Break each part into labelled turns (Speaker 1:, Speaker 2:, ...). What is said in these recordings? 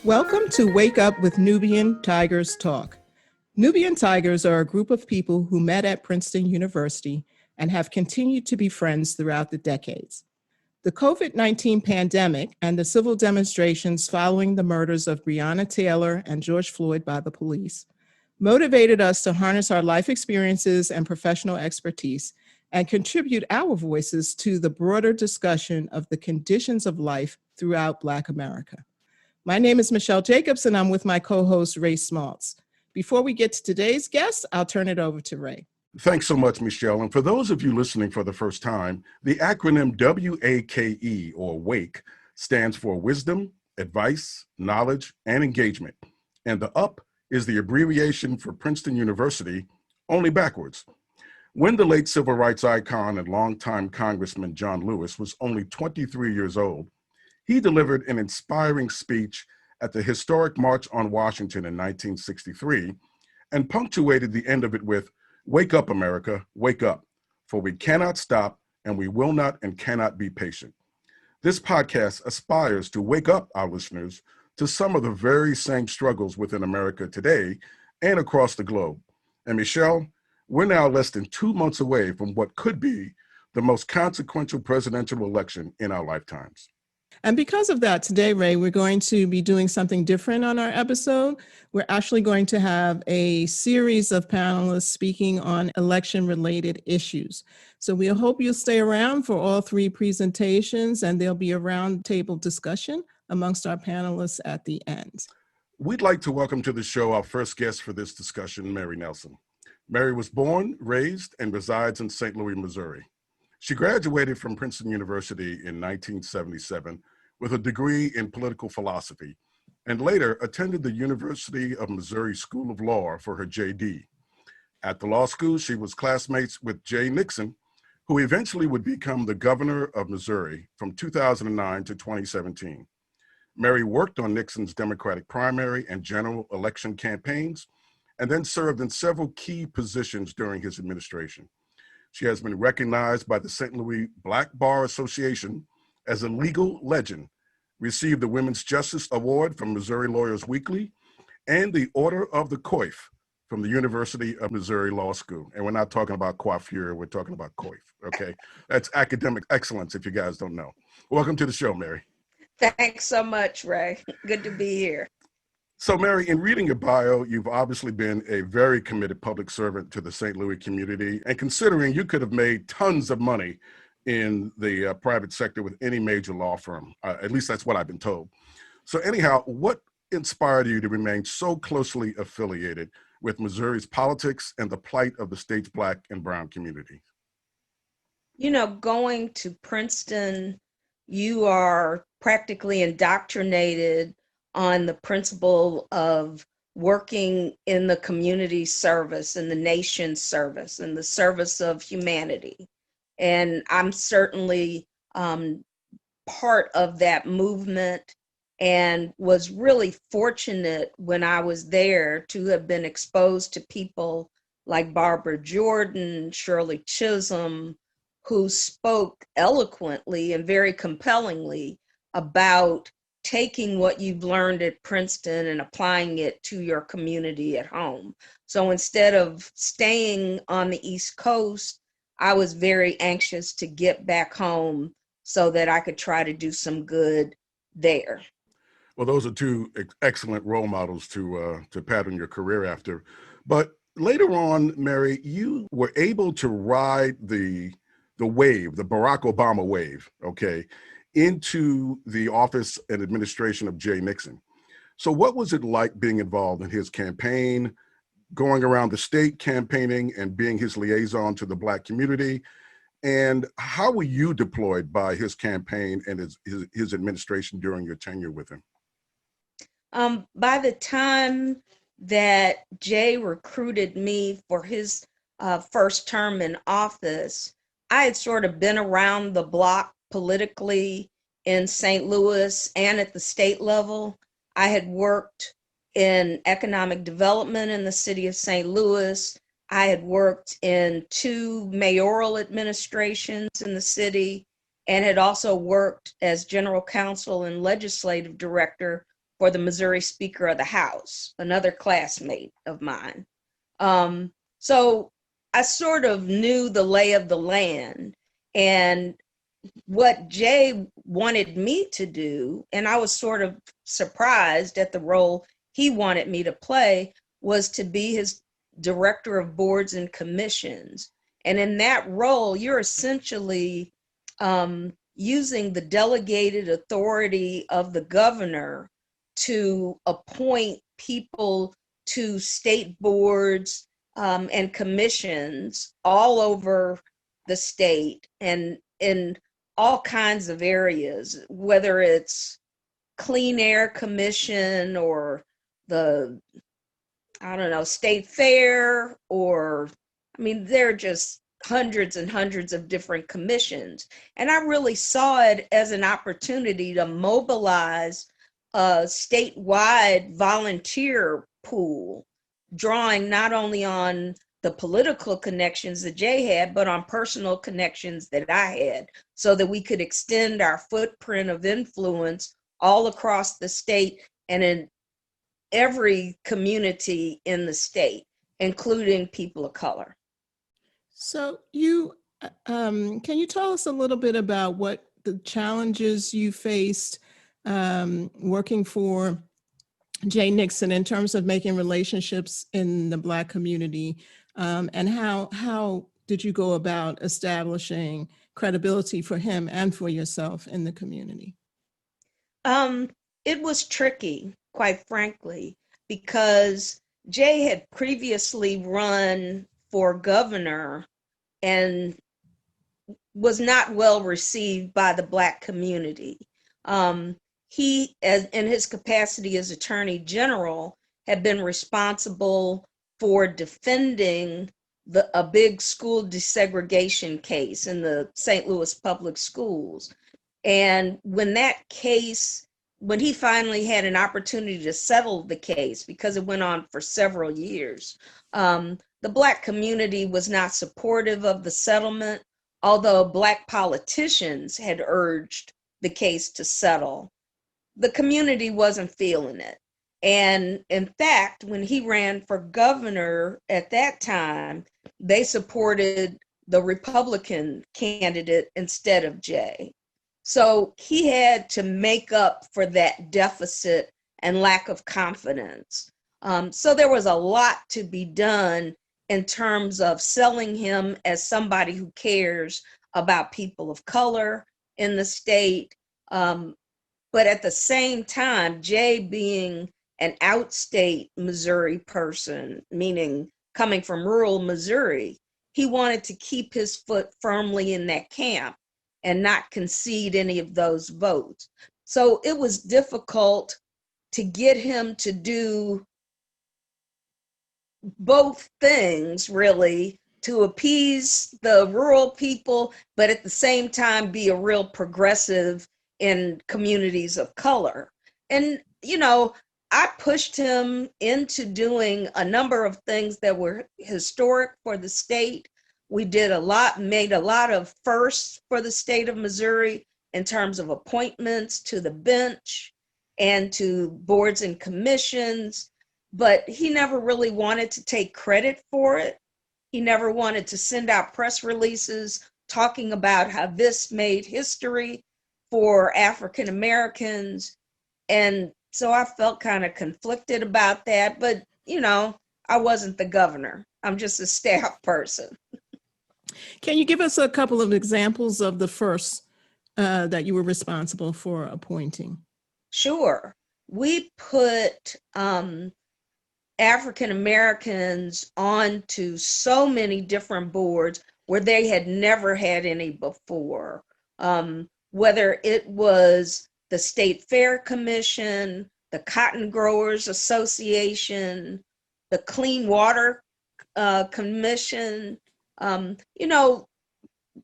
Speaker 1: Welcome to Wake Up with Nubian Tigers Talk. Nubian Tigers are a group of people who met at Princeton University and have continued to be friends throughout the decades. The COVID-19 pandemic and the civil demonstrations following the murders of Breonna Taylor and George Floyd by the police motivated us to harness our life experiences and professional expertise and contribute our voices to the broader discussion of the conditions of life throughout Black America. My name is Michelle Jacobs, and I'm with my co-host, Ray Smaltz. Before we get to today's guest, I'll turn it over to Ray.
Speaker 2: Thanks so much, Michelle. And for those of you listening for the first time, the acronym WAKE, or WAKE, stands for Wisdom, Advice, Knowledge, and Engagement. And the UP is the abbreviation for Princeton University, only backwards. When the late civil rights icon and longtime Congressman John Lewis was only 23 years old, he delivered an inspiring speech at the historic March on Washington in 1963 and punctuated the end of it with, "Wake up, America, wake up, for we cannot stop and we will not and cannot be patient." This podcast aspires to wake up our listeners to some of the very same struggles within America today and across the globe. And Michelle, we're now less than 2 months away from what could be the most consequential presidential election in our lifetimes.
Speaker 1: And because of that, today, Ray, we're going to be doing something different on our episode. We're actually going to have a series of panelists speaking on election-related issues. So we hope you'll stay around for all three presentations, and there'll be a roundtable discussion amongst our panelists at the end.
Speaker 2: We'd like to welcome to the show our first guest for this discussion, Mary Nelson. Mary was born, raised, and resides in St. Louis, Missouri. She graduated from Princeton University in 1977 with a degree in political philosophy, and later attended the University of Missouri School of Law for her JD. At the law school, she was classmates with Jay Nixon, who eventually would become the governor of Missouri from 2009 to 2017. Mary worked on Nixon's Democratic primary and general election campaigns, and then served in several key positions during his administration. She has been recognized by the St. Louis Black Bar Association as a legal legend, received the Women's Justice Award from Missouri Lawyers Weekly, and the Order of the Coif from the University of Missouri Law School. And we're not talking about coiffure, we're talking about coif, okay? That's academic excellence if you guys don't know. Welcome to the show, Mary.
Speaker 3: Thanks so much, Ray. Good to be here.
Speaker 2: So Mary, in reading your bio, you've obviously been a very committed public servant to the St. Louis community. And considering you could have made tons of money in the private sector with any major law firm, at least that's what I've been told. So anyhow, what inspired you to remain so closely affiliated with Missouri's politics and the plight of the state's Black and Brown community?
Speaker 3: You know, going to Princeton, you are practically indoctrinated on the principle of working in the community service and the nation's service and the service of humanity. And I'm certainly part of that movement, and was really fortunate when I was there to have been exposed to people like Barbara Jordan, Shirley Chisholm, who spoke eloquently and very compellingly about taking what you've learned at Princeton and applying it to your community at home. So instead of staying on the East Coast, I was very anxious to get back home so that I could try to do some good there.
Speaker 2: Well, those are two excellent role models to pattern your career after. But later on, Mary, you were able to ride the wave, the Barack Obama wave, okay, into the office and administration of Jay Nixon. So what was it like being involved in his campaign, going around the state campaigning and being his liaison to the Black community? And how were you deployed by his campaign and his administration during your tenure with him?
Speaker 3: By the time that Jay recruited me for his first term in office, I had sort of been around the block politically in St. Louis and at the state level. I had worked in economic development in the city of St. Louis. I had worked in 2 mayoral administrations in the city, and had also worked as general counsel and legislative director for the Missouri Speaker of the House, another classmate of mine. So I sort of knew the lay of the land, and what Jay wanted me to do, and I was sort of surprised at the role he wanted me to play, was to be his director of boards and commissions. And in that role, you're essentially using the delegated authority of the governor to appoint people to state boards and commissions all over the state and in all kinds of areas, whether it's Clean Air Commission or the, I don't know, State Fair, or, I mean, there are just hundreds and hundreds of different commissions. And I really saw it as an opportunity to mobilize a statewide volunteer pool, drawing not only on the political connections that Jay had, but on personal connections that I had, so that we could extend our footprint of influence all across the state and in every community in the state, including people of color.
Speaker 1: So can you tell us a little bit about what the challenges you faced working for Jay Nixon in terms of making relationships in the Black community, and how did you go about establishing credibility for him and for yourself in the community?
Speaker 3: It was tricky, quite frankly, because Jay had previously run for governor and was not well received by the Black community. He, in his capacity as Attorney General, had been responsible for defending a big school desegregation case in the St. Louis public schools. And when he finally had an opportunity to settle the case, because it went on for several years, the Black community was not supportive of the settlement, although Black politicians had urged the case to settle. The community wasn't feeling it. And in fact, when he ran for governor at that time, they supported the Republican candidate instead of Jay. So he had to make up for that deficit and lack of confidence. So there was a lot to be done in terms of selling him as somebody who cares about people of color in the state. But at the same time, Jay being an outstate Missouri person, meaning coming from rural Missouri, he wanted to keep his foot firmly in that camp and not concede any of those votes. So it was difficult to get him to do both things, really, to appease the rural people, but at the same time be a real progressive in communities of color. And, you know, I pushed him into doing a number of things that were historic for the state. We made a lot of firsts for the state of Missouri in terms of appointments to the bench and to boards and commissions, but he never really wanted to take credit for it. He never wanted to send out press releases talking about how this made history for African Americans. And so I felt kind of conflicted about that, but you know, I wasn't the governor. I'm just a staff person.
Speaker 1: Can you give us a couple of examples of the first that you were responsible for appointing?
Speaker 3: Sure. We put African Americans onto so many different boards where they had never had any before. Whether it was the State Fair Commission, the Cotton Growers Association, the Clean Water Commission. You know,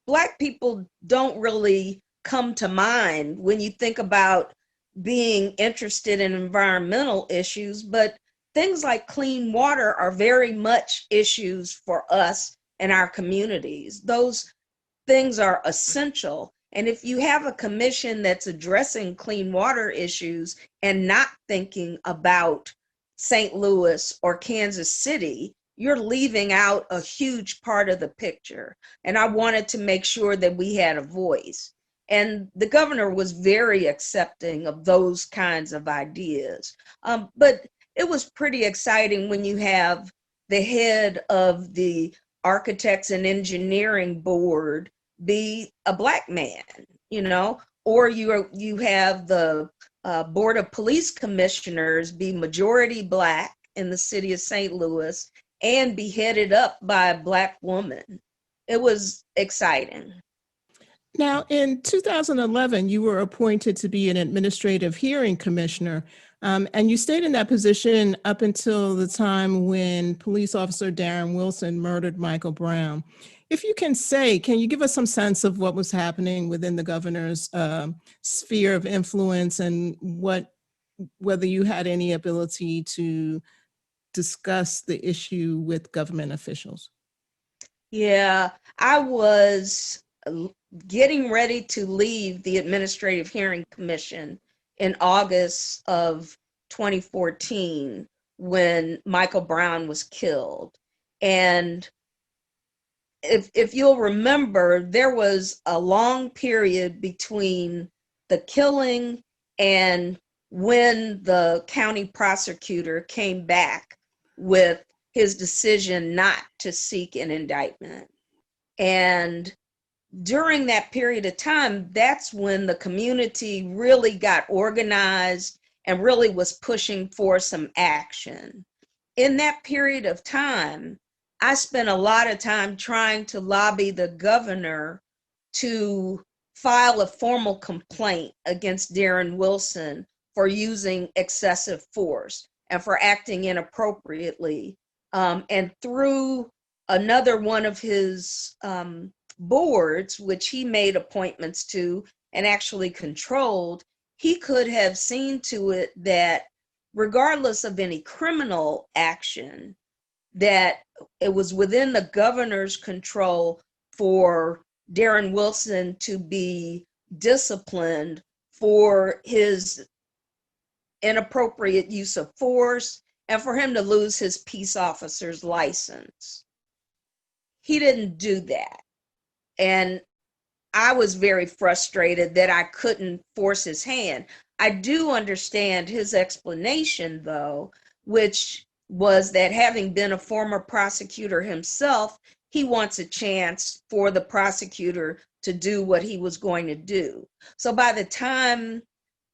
Speaker 3: Black people don't really come to mind when you think about being interested in environmental issues, but things like clean water are very much issues for us and our communities. Those things are essential. And if you have a commission that's addressing clean water issues and not thinking about St. Louis or Kansas City, you're leaving out a huge part of the picture. And I wanted to make sure that we had a voice. And the governor was very accepting of those kinds of ideas. But it was pretty exciting when you have the head of the Architects and Engineering Board be a Black man, or you have the Board of Police Commissioners be majority Black in the city of St. Louis and be headed up by a Black woman. It was exciting.
Speaker 1: Now, in 2011, you were appointed to be an administrative hearing commissioner, and you stayed in that position up until the time when police officer Darren Wilson murdered Michael Brown. If you can you give us some sense of what was happening within the governor's sphere of influence and whether you had any ability to discuss the issue with government officials?
Speaker 3: Yeah, I was getting ready to leave the Administrative Hearing Commission in August of 2014 when Michael Brown was killed. And if you'll remember, there was a long period between the killing and when the county prosecutor came back with his decision not to seek an indictment. And during that period of time, that's when the community really got organized and really was pushing for some action. In that period of time, I spent a lot of time trying to lobby the governor to file a formal complaint against Darren Wilson for using excessive force and for acting inappropriately. And through another one of his boards, which he made appointments to and actually controlled, he could have seen to it that regardless of any criminal action, that it was within the governor's control for Darren Wilson to be disciplined for his inappropriate use of force and for him to lose his peace officer's license. He didn't do that. And I was very frustrated that I couldn't force his hand. I do understand his explanation, though, which was that having been a former prosecutor himself, he wants a chance for the prosecutor to do what he was going to do. So by the time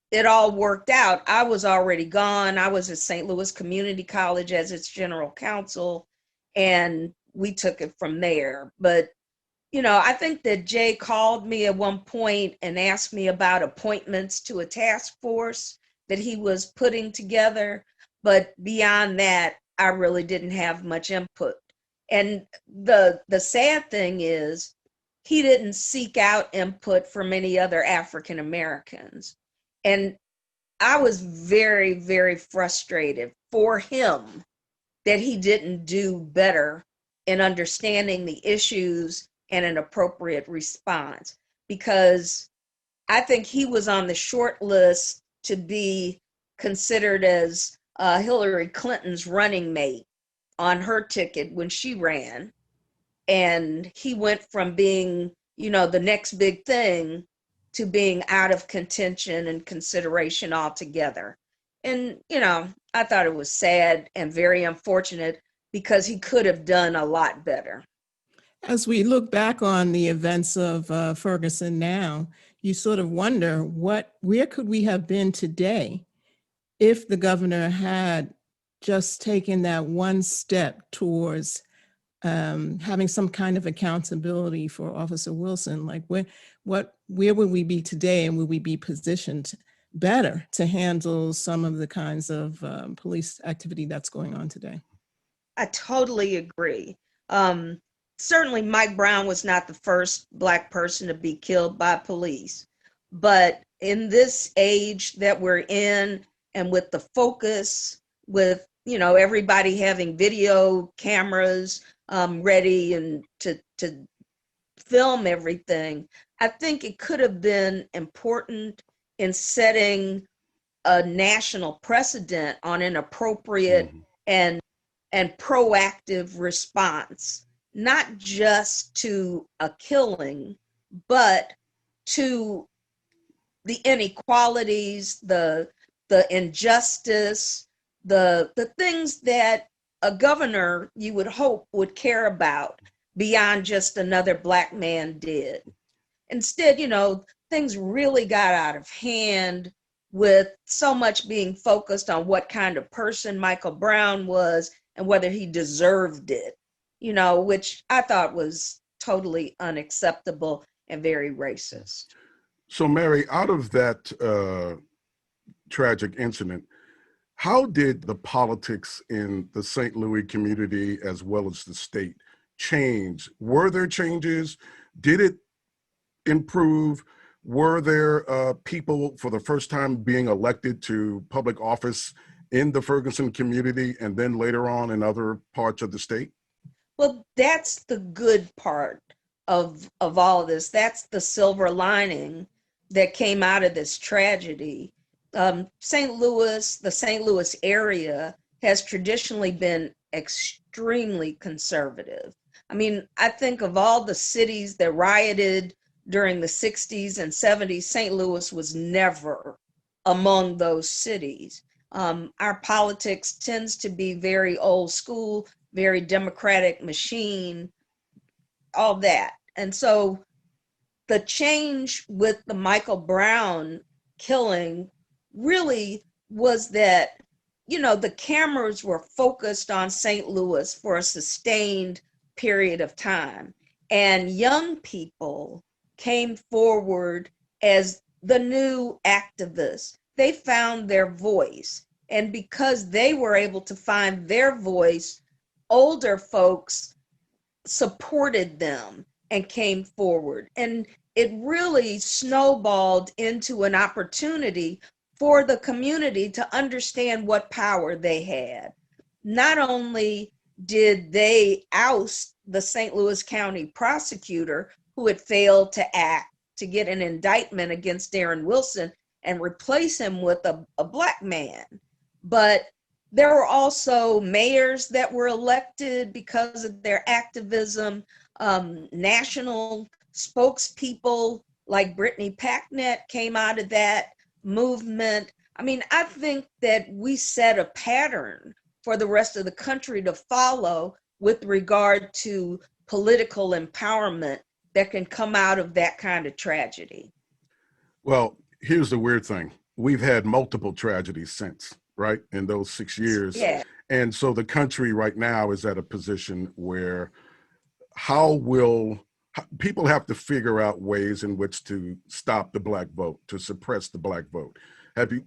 Speaker 3: it all worked out, I was already gone. I was at St. Louis Community College as its general counsel, and we took it from there. But I think that Jay called me at one point and asked me about appointments to a task force that he was putting together. But beyond that, I really didn't have much input. And the sad thing is, he didn't seek out input from any other African Americans. And I was very, very frustrated for him that he didn't do better in understanding the issues and an appropriate response, because I think he was on the short list to be considered as Hillary Clinton's running mate on her ticket when she ran. And he went from being, the next big thing to being out of contention and consideration altogether. And, I thought it was sad and very unfortunate because he could have done a lot better.
Speaker 1: As we look back on the events of Ferguson now, you sort of wonder where could we have been today if the governor had just taken that one step towards having some kind of accountability for Officer Wilson. Like where would we be today, and would we be positioned better to handle some of the kinds of police activity that's going on today?
Speaker 3: I totally agree. Certainly Mike Brown was not the first Black person to be killed by police, but in this age that we're in, and with the focus, with everybody having video cameras ready and to film everything, I think it could have been important in setting a national precedent on an appropriate and proactive response, not just to a killing, but to the inequalities, the injustice, the things that a governor, you would hope, would care about beyond just another Black man did. Instead, things really got out of hand, with so much being focused on what kind of person Michael Brown was and whether he deserved it, which I thought was totally unacceptable and very racist.
Speaker 2: So, Mary, out of that tragic incident, how did the politics in the St. Louis community as well as the state change? Were there changes? Did it improve? Were there people for the first time being elected to public office in the Ferguson community and then later on in other parts of the state?
Speaker 3: Well, that's the good part of all of this. That's the silver lining that came out of this tragedy. St. Louis, the St. Louis area, has traditionally been extremely conservative. I mean, I think of all the cities that rioted during the 60s and 70s, St. Louis was never among those cities. Our politics tends to be very old school, very democratic machine, all that. And so the change with the Michael Brown killing really was that, the cameras were focused on St. Louis for a sustained period of time. And young people came forward as the new activists. They found their voice. And because they were able to find their voice, older folks supported them and came forward. And it really snowballed into an opportunity for the community to understand what power they had. Not only did they oust the St. Louis County prosecutor who had failed to act to get an indictment against Darren Wilson and replace him with a Black man, but there were also mayors that were elected because of their activism, national spokespeople like Brittany Packnett came out of that movement. I mean, I think that we set a pattern for the rest of the country to follow with regard to political empowerment that can come out of that kind of tragedy.
Speaker 2: Well, here's the weird thing. We've had multiple tragedies since, right, in those 6 years.
Speaker 3: Yeah.
Speaker 2: And so the country right now is at a position where people have to figure out ways in which to stop the Black vote, to suppress the Black vote.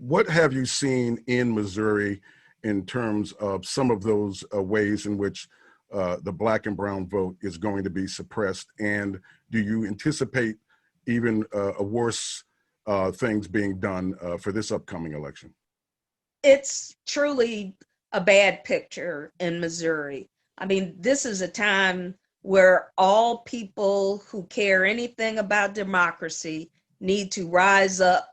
Speaker 2: What have you seen in Missouri in terms of some of those ways in which the Black and brown vote is going to be suppressed? And do you anticipate even worse things being done for this upcoming election?
Speaker 3: It's truly a bad picture in Missouri. I mean, this is a time where all people who care anything about democracy need to rise up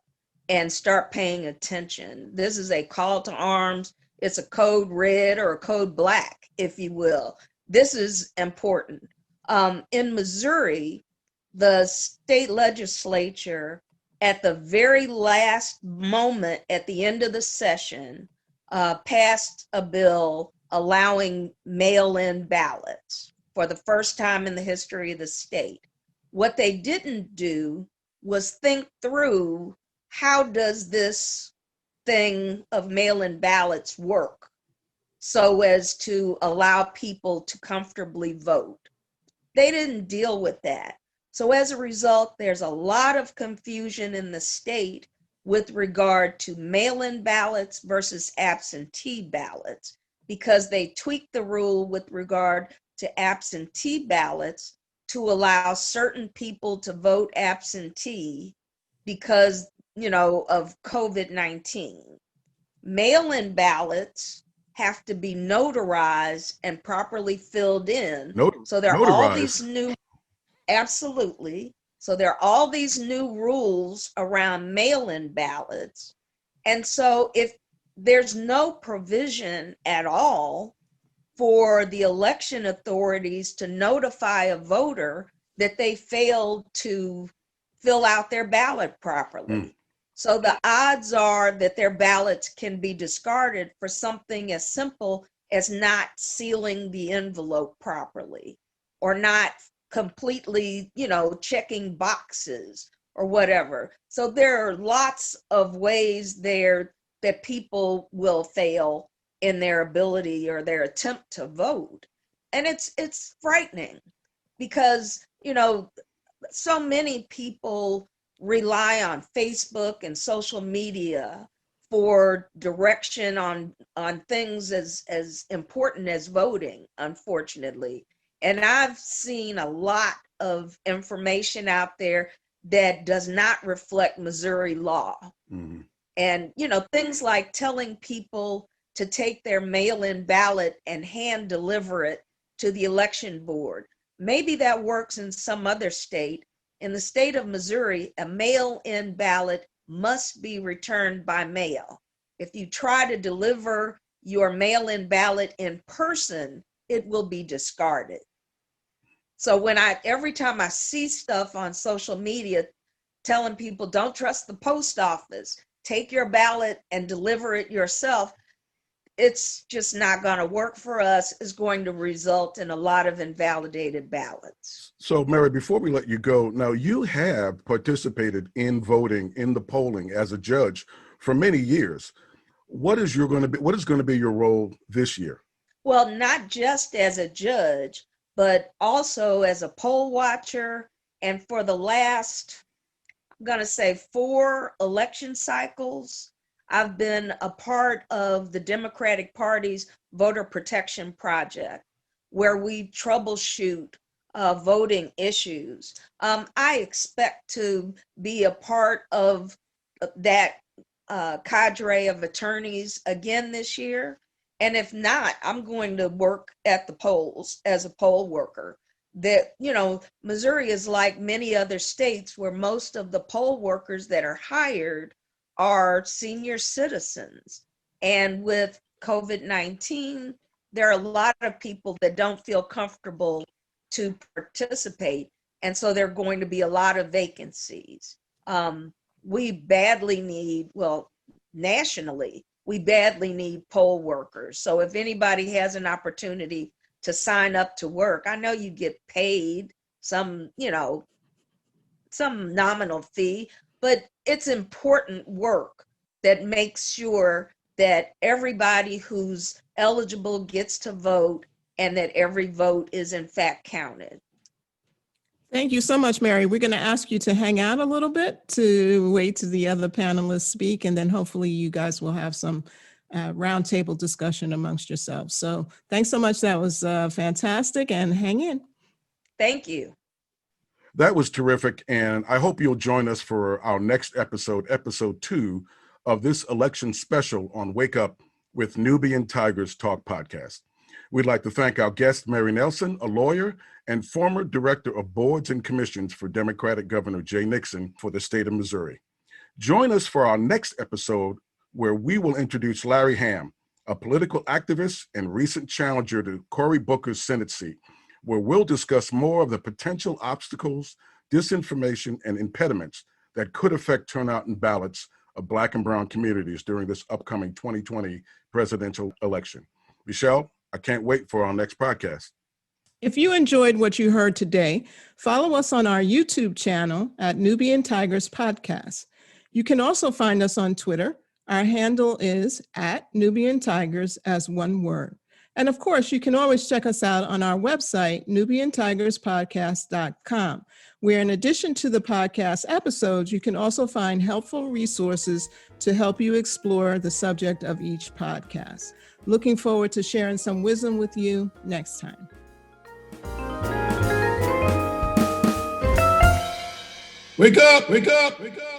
Speaker 3: and start paying attention. This is a call to arms. It's a code red or a code black, if you will. This is important. In Missouri, the state legislature, at the very last moment at the end of the session, passed a bill allowing mail-in ballots for the first time in the history of the state. What they didn't do was think through, how does this thing of mail-in ballots work so as to allow people to comfortably vote? They didn't deal with that. So as a result, there's a lot of confusion in the state with regard to mail-in ballots versus absentee ballots, because they tweaked the rule with regard to absentee ballots to allow certain people to vote absentee because, of COVID-19. Mail-in ballots have to be notarized and properly filled in. So there are all these new, absolutely. So there are all these new rules around mail-in ballots. And so if there's no provision at all for the election authorities to notify a voter that they failed to fill out their ballot properly. So the odds are that their ballots can be discarded for something as simple as not sealing the envelope properly or not completely, checking boxes or whatever. So there are lots of ways there that people will fail in their ability or their attempt to vote. And it's frightening because, so many people rely on Facebook and social media for direction on things as important as voting, unfortunately. And I've seen a lot of information out there that does not reflect Missouri law. Mm-hmm. And, things like telling people to take their mail-in ballot and hand deliver it to the election board. Maybe that works in some other state. In the state of Missouri, a mail-in ballot must be returned by mail. If you try to deliver your mail-in ballot in person, it will be discarded. So every time I see stuff on social media telling people don't trust the post office, take your ballot and deliver it yourself, it's just not going to work for us. It's going to result in a lot of invalidated ballots.
Speaker 2: So, Mary, before we let you go, now you have participated in voting, in the polling as a judge for many years. What is going to be your role this year?
Speaker 3: Well, not just as a judge, but also as a poll watcher. And for the last, I'm going to say 4 election cycles, I've been a part of the Democratic Party's Voter Protection Project, where we troubleshoot voting issues. I expect to be a part of that cadre of attorneys again this year. And if not, I'm going to work at the polls as a poll worker. That, Missouri is like many other states where most of the poll workers that are hired are senior citizens. And with COVID-19, there are a lot of people that don't feel comfortable to participate. And so there are going to be a lot of vacancies. We badly need, nationally, we badly need poll workers. So if anybody has an opportunity to sign up to work, I know you get paid some nominal fee, but it's important work that makes sure that everybody who's eligible gets to vote and that every vote is in fact counted.
Speaker 1: Thank you so much, Mary. We're going to ask you to hang out a little bit to wait till the other panelists speak, and then hopefully you guys will have some roundtable discussion amongst yourselves. So thanks so much. That was fantastic, and hang in.
Speaker 3: Thank you.
Speaker 2: That was terrific, and I hope you'll join us for our next episode, episode 2 of this election special on Wake Up with Nubian Tigers Talk podcast. We'd like to thank our guest, Mary Nelson, a lawyer and former director of boards and commissions for Democratic Governor Jay Nixon for the state of Missouri. Join us for our next episode, where we will introduce Larry Hamm, a political activist and recent challenger to Cory Booker's Senate seat, where we'll discuss more of the potential obstacles, disinformation, and impediments that could affect turnout and ballots of Black and Brown communities during this upcoming 2020 presidential election. Michelle, I can't wait for our next podcast.
Speaker 1: If you enjoyed what you heard today, follow us on our YouTube channel at Nubian Tigers Podcast. You can also find us on Twitter. Our handle is @Nubian Tigers as one word. And of course, you can always check us out on our website, nubiantigerspodcast.com, where in addition to the podcast episodes, you can also find helpful resources to help you explore the subject of each podcast. Looking forward to sharing some wisdom with you next time.
Speaker 2: Wake up, wake up, wake up.